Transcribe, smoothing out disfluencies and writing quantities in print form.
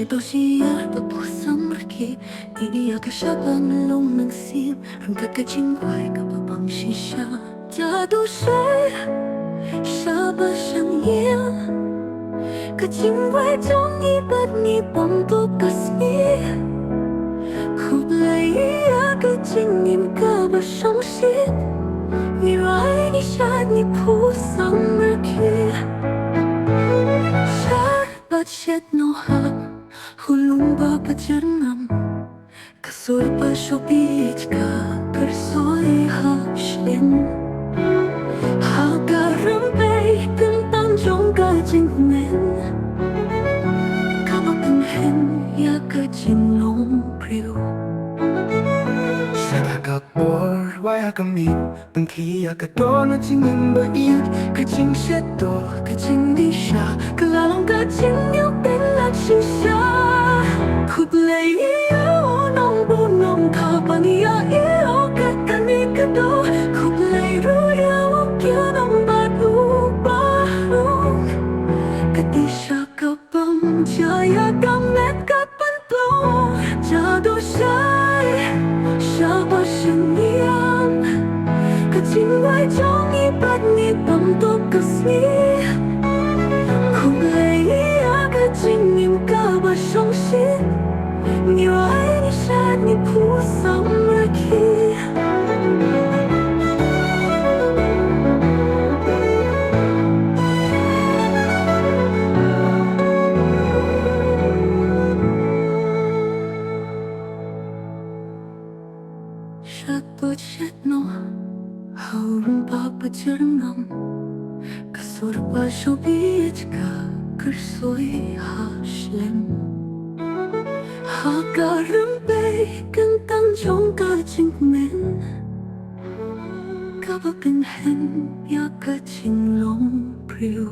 Dosia berpusam raki Dia kesapa melung nangsim Rangka kecing kuai kapapang shisha Jadu say Saba sang yel Kecing kuai trong ibat ni bom tu kasmi Khub lai ya kecing nim ka ba sang shit Ni rai ni shad ni pusam raki Shar bat shed no hab Hulung ba pajernam Kasur pa shobij ka Persoi hapshin Hagaram bay Kentang jong ka jingmen Kabapin hen Ya ka jinglong priu Sa bor waya kami Pengkia ka do na jingin ba iut Ka jing sheto Ka jing di sha Kalalong ka jing yu ben la shisha Khub lai iyo nong bu nong ka paniya iyo ka kani ka do Khub lai ru iyo kyo nong ba du ba rung Ka di sha ka bang jaya ka met ka pan plong Jadu shai sha ba shen niyan Ka jing wai jong ibat ni bam tu kasmi Khub lai iya ka jing nim ka ba shong shit Ni rai ni shad ni pusam raki Shad but shed no Haurum pa pajernam Kasur pa shobij ka Kersoi hashlem Hagaram bay Kentang jong ka jingmen Kabapin hen Ya ka jinglong priu